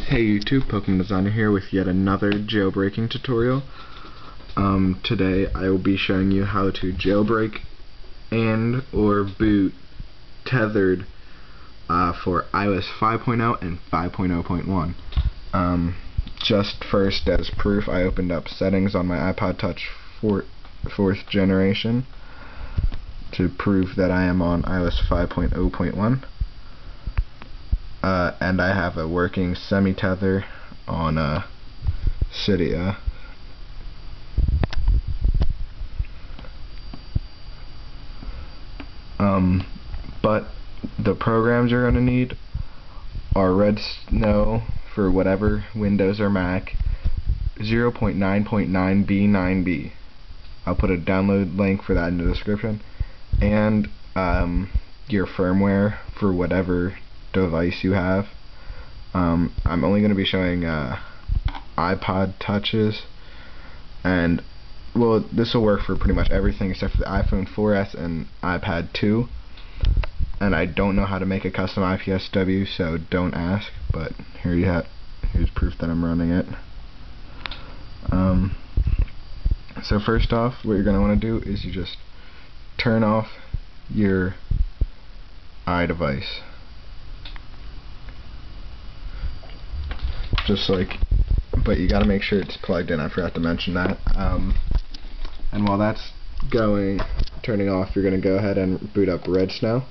Hey YouTube, Pokemon Designer here with yet another jailbreaking tutorial. Today I will be showing you how to jailbreak and or boot tethered for iOS 5.0 and 5.0.1. Just first as proof, I opened up settings on my iPod Touch 4th generation to prove that I am on iOS 5.0.1. And I have a working SemiTether on Cydia. But the programs you're going to need are Red Snow for whatever Windows or Mac, 0.9.9b9b. I'll put a download link for that in the description, and your firmware for whatever device you have. I'm only going to be showing iPod Touches, and well, this will work for pretty much everything except for the iPhone 4S and iPad 2, and I don't know how to make a custom IPSW, so don't ask, but here's proof that I'm running it. So first off, what you're going to want to do is you just turn off your iDevice. Just like, but you gotta make sure it's plugged in. I forgot to mention that. And while that's turning off, you're gonna go ahead and boot up Red Snow.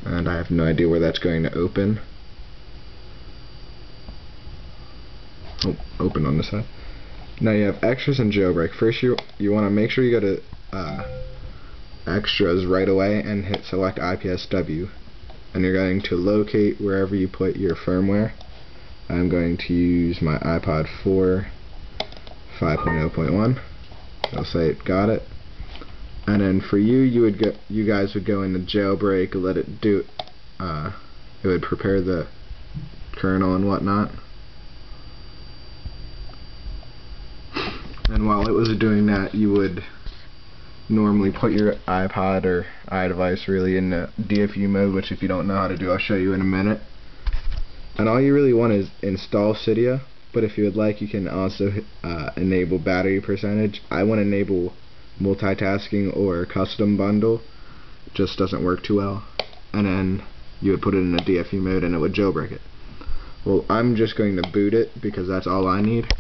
And I have no idea where that's going to open. Oh, open on this side. Now you have extras and jailbreak. First, you want to make sure you go to extras right away and hit select IPSW. And you're going to locate wherever you put your firmware. I'm going to use my iPod 4 5.0.1. It'll say it got it. And then for you guys would go into jailbreak, let it do it would prepare the kernel and whatnot. And while it was doing that, you would normally put your iPod or iDevice really in the DFU mode, which if you don't know how to do, I'll show you in a minute. And all you really want is install Cydia, but if you would like, you can also enable battery percentage. I want to enable multitasking or custom bundle. It just doesn't work too well. And then you would put it in the DFU mode and it would jailbreak it. Well, I'm just going to boot it because that's all I need.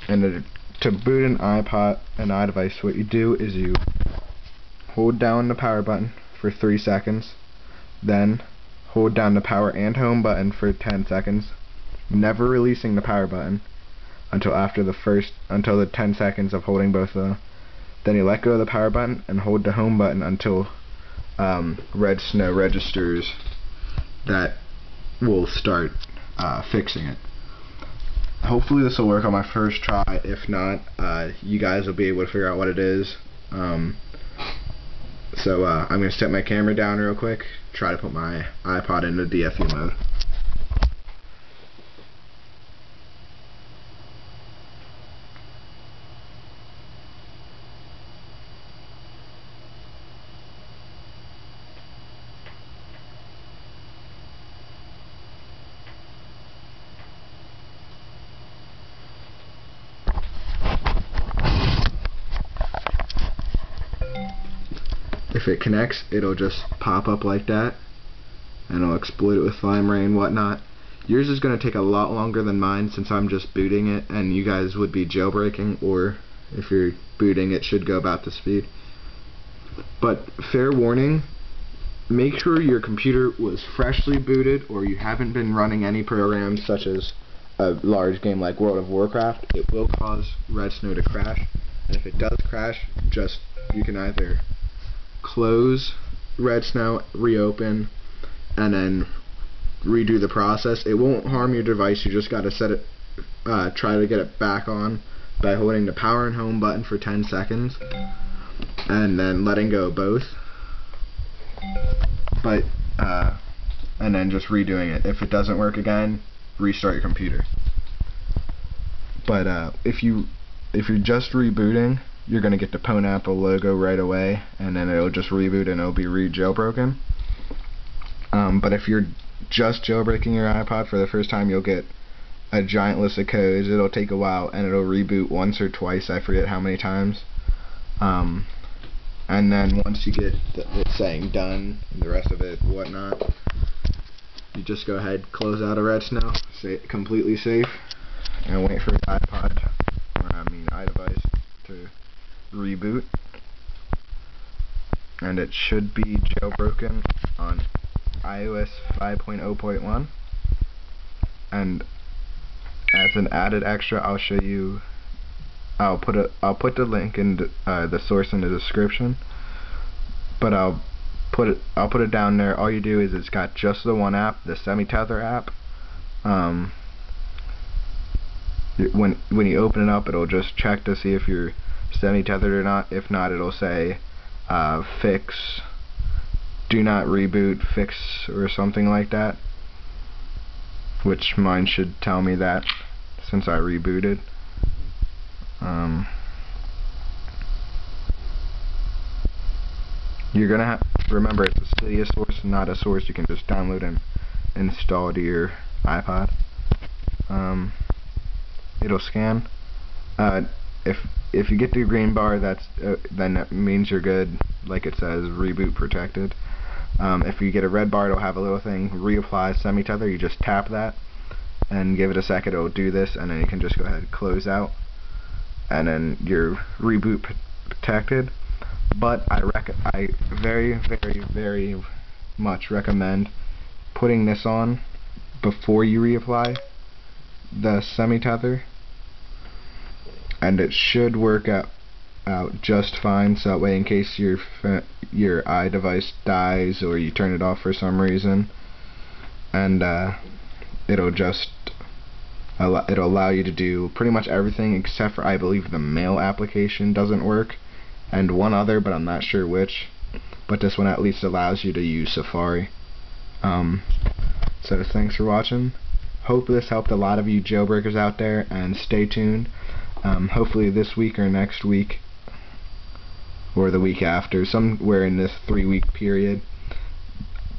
And to boot an iPod and iDevice, what you do is you hold down the power button for 3 seconds, then hold down the power and home button for 10 seconds, never releasing the power button until the 10 seconds of holding both of them. Then you let go of the power button and hold the home button until Red Snow registers that will start fixing it. Hopefully this will work on my first try. If not, you guys will be able to figure out what it is. I'm going to set my camera down real quick, try to put my iPod into DFU mode. If it connects, it'll just pop up like that, and it'll exploit it with Flame Ray and whatnot. Yours is going to take a lot longer than mine since I'm just booting it, and you guys would be jailbreaking, or if you're booting, it should go about the speed. But fair warning, make sure your computer was freshly booted, or you haven't been running any programs such as a large game like World of Warcraft. It will cause Red Snow to crash, and if it does crash, you can either close Red Snow, reopen, and then redo the process. It won't harm your device. You just got to set it, try to get it back on by holding the power and home button for 10 seconds and then letting go of both. And then just redoing it. If it doesn't work again, restart your computer. But if you're just rebooting, you're going to get the Apple logo right away, and then it'll just reboot and it'll be re-jailbroken. But if you're just jailbreaking your iPod for the first time, you'll get a giant list of codes. It'll take a while, and it'll reboot once or twice, I forget how many times. And then once you get it saying done and the rest of it whatnot, you just go ahead, close out of Redsnow, say completely safe, and wait for iDevice to reboot. And it should be jailbroken on iOS 5.0.1. And as an added extra, I'll show you. I'll put the link in the source in the description. But I'll put it down there. All you do is it's got just the one app, the SemiTether app. When you open it up, it'll just check to see if you're SemiTethered or not. If not, it'll say fix, do not reboot, fix, or something like that. Which mine should tell me that since I rebooted. You're gonna have remember it's a Cydia source, not a source you can just download and install to your iPod. It'll scan. If you get the green bar, then that means you're good. Like it says, reboot protected. If you get a red bar, it'll have a little thing, reapply SemiTether. You just tap that and give it a second. It'll do this, and then you can just go ahead and close out, and then you're reboot protected. But I very, very, very much recommend putting this on before you reapply the SemiTether, and it should work out just fine. So that way, in case your iDevice dies or you turn it off for some reason, and it'll allow you to do pretty much everything except for, I believe, the mail application doesn't work, and one other, but I'm not sure which. But this one at least allows you to use Safari. So thanks for watching. Hope this helped a lot of you jailbreakers out there, and stay tuned. Hopefully this week or next week or the week after, somewhere in this 3-week period,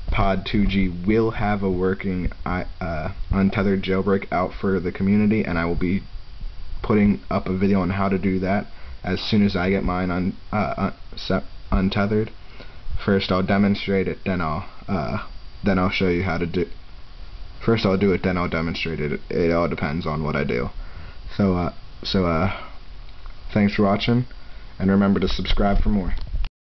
Pod 2G will have a working untethered jailbreak out for the community, and I will be putting up a video on how to do that as soon as I get mine untethered. First I'll demonstrate it, then I'll show you how to do. First I'll do it, then I'll demonstrate it. It all depends on what I do. So thanks for watching, and remember to subscribe for more.